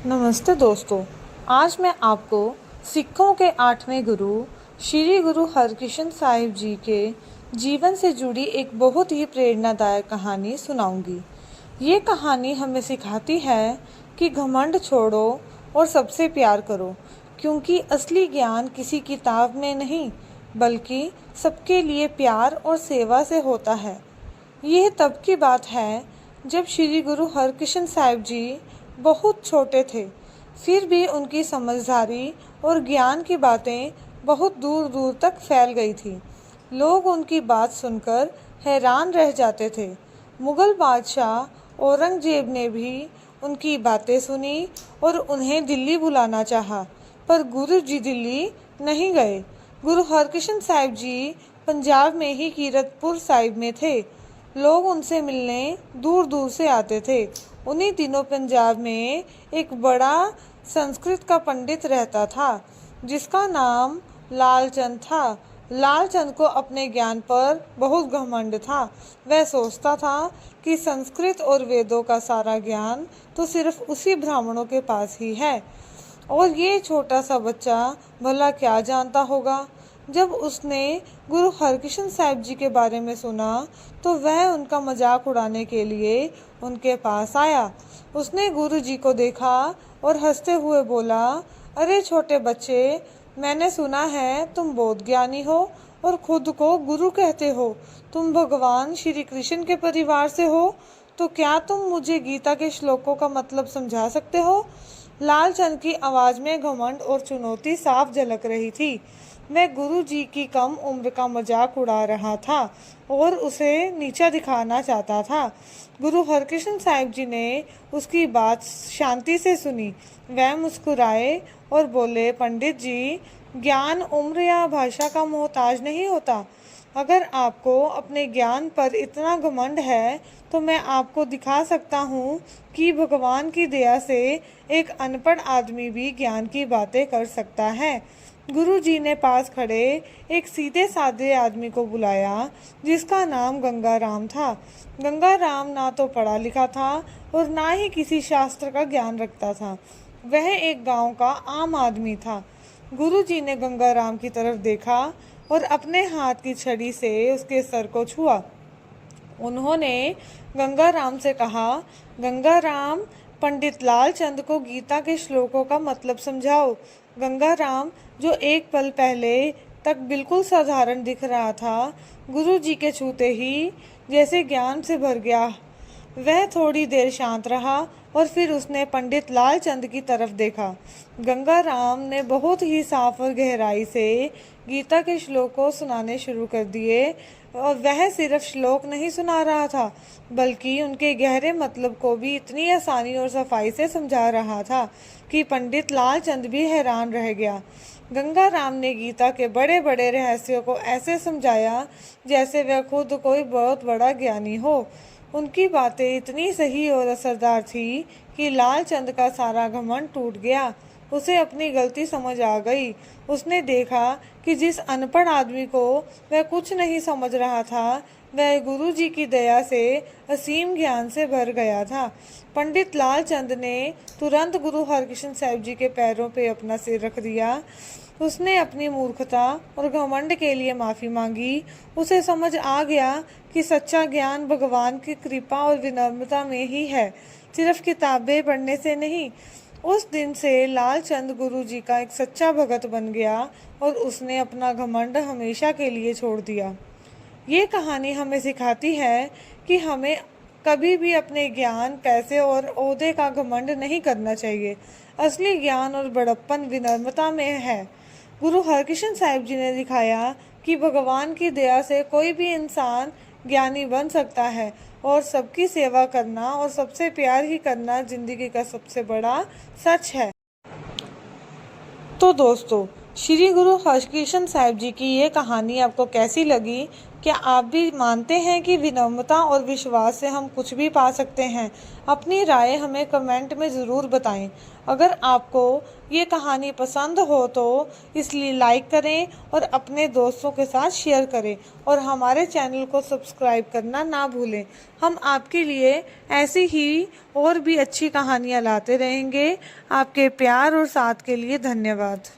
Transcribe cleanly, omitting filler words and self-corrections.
नमस्ते दोस्तों। आज मैं आपको सिखों के 8वें गुरु श्री गुरु हरकृष्ण साहिब जी के जीवन से जुड़ी एक बहुत ही प्रेरणादायक कहानी सुनाऊंगी। ये कहानी हमें सिखाती है कि घमंड छोड़ो और सबसे प्यार करो, क्योंकि असली ज्ञान किसी किताब में नहीं बल्कि सबके लिए प्यार और सेवा से होता है। यह तब की बात है जब श्री गुरु हरकृष्ण साहिब जी बहुत छोटे थे, फिर भी उनकी समझदारी और ज्ञान की बातें बहुत दूर दूर तक फैल गई थी। लोग उनकी बात सुनकर हैरान रह जाते थे। मुग़ल बादशाह औरंगजेब ने भी उनकी बातें सुनी और उन्हें दिल्ली बुलाना चाहा, पर गुरु जी दिल्ली नहीं गए। गुरु हरकृष्ण साहिब जी पंजाब में ही कीरतपुर साहिब में थे। लोग उनसे मिलने दूर दूर से आते थे। उन्हीं दिनों पंजाब में एक बड़ा संस्कृत का पंडित रहता था, जिसका नाम लालचंद था। लालचंद को अपने ज्ञान पर बहुत घमंड था। वह सोचता था कि संस्कृत और वेदों का सारा ज्ञान तो सिर्फ उसी ब्राह्मणों के पास ही है, और ये छोटा सा बच्चा भला क्या जानता होगा। जब उसने गुरु हरकृष्ण साहिब जी के बारे में सुना तो वह उनका मजाक उड़ाने के लिए उनके पास आया। उसने गुरु जी को देखा और हंसते हुए बोला, अरे छोटे बच्चे, मैंने सुना है तुम बहुत ज्ञानी हो और खुद को गुरु कहते हो। तुम भगवान श्री कृष्ण के परिवार से हो, तो क्या तुम मुझे गीता के श्लोकों का मतलब समझा सकते हो? लालचंद की आवाज़ में घमंड और चुनौती साफ झलक रही थी। मैं गुरु जी की कम उम्र का मजाक उड़ा रहा था और उसे नीचा दिखाना चाहता था। गुरु हरकृष्ण साहिब जी ने उसकी बात शांति से सुनी। वह मुस्कुराए और बोले, पंडित जी, ज्ञान उम्र या भाषा का मोहताज नहीं होता। अगर आपको अपने ज्ञान पर इतना घमंड है तो मैं आपको दिखा सकता हूँ कि भगवान की दया से एक अनपढ़ आदमी भी ज्ञान की बातें कर सकता है। गुरु जी ने पास खड़े एक सीधे साधे आदमी को बुलाया, जिसका नाम गंगाराम था। गंगाराम ना तो पढ़ा लिखा था और ना ही किसी शास्त्र का ज्ञान रखता था। वह एक गांव का आम आदमी था। गुरु जी ने गंगाराम की तरफ देखा और अपने हाथ की छड़ी से उसके सर को छुआ। उन्होंने गंगाराम से कहा, गंगाराम, पंडित लालचंद को गीता के श्लोकों का मतलब समझाओ। गंगाराम, जो एक पल पहले तक बिल्कुल साधारण दिख रहा था, गुरु जी के छूते ही जैसे ज्ञान से भर गया। वह थोड़ी देर शांत रहा और फिर उसने पंडित लालचंद की तरफ देखा। गंगाराम ने बहुत ही साफ और गहराई से गीता के श्लोकों सुनाने शुरू कर दिए, और वह सिर्फ श्लोक नहीं सुना रहा था बल्कि उनके गहरे मतलब को भी इतनी आसानी और सफाई से समझा रहा था कि पंडित लालचंद भी हैरान रह गया। गंगाराम ने गीता के बड़े बड़े रहस्यों को ऐसे समझाया जैसे वह खुद कोई बहुत बड़ा ज्ञानी हो। उनकी बातें इतनी सही और असरदार थी कि लालचंद का सारा घमंड टूट गया। उसे अपनी गलती समझ आ गई। उसने देखा कि जिस अनपढ़ आदमी को वह कुछ नहीं समझ रहा था, वह गुरु जी की दया से असीम ज्ञान से भर गया था। पंडित लालचंद ने तुरंत गुरु हरकृष्ण साहिब जी के पैरों पे अपना सिर रख दिया। उसने अपनी मूर्खता और घमंड के लिए माफ़ी मांगी। उसे समझ आ गया कि सच्चा ज्ञान भगवान की कृपा और विनम्रता में ही है, सिर्फ किताबें पढ़ने से नहीं। उस दिन से लालचंद गुरु जी का एक सच्चा भगत बन गया और उसने अपना घमंड हमेशा के लिए छोड़ दिया। ये कहानी हमें सिखाती है कि हमें कभी भी अपने ज्ञान, पैसे और ओहदे का घमंड नहीं करना चाहिए। असली ज्ञान और बड़प्पन विनम्रता में है। गुरु हरकृष्ण साहिब जी ने दिखाया कि भगवान की दया से कोई भी इंसान ज्ञानी बन सकता है, और सबकी सेवा करना और सबसे प्यार ही करना जिंदगी का सबसे बड़ा सच है। तो दोस्तों, श्री गुरु हरकृष्ण साहिब जी की ये कहानी आपको कैसी लगी, क्या आप भी मानते हैं कि विनम्रता और विश्वास से हम कुछ भी पा सकते हैं? अपनी राय हमें कमेंट में ज़रूर बताएं। अगर आपको ये कहानी पसंद हो तो इसलिए लाइक करें और अपने दोस्तों के साथ शेयर करें और हमारे चैनल को सब्सक्राइब करना ना भूलें। हम आपके लिए ऐसी ही और भी अच्छी कहानियाँ लाते रहेंगे। आपके प्यार और साथ के लिए धन्यवाद।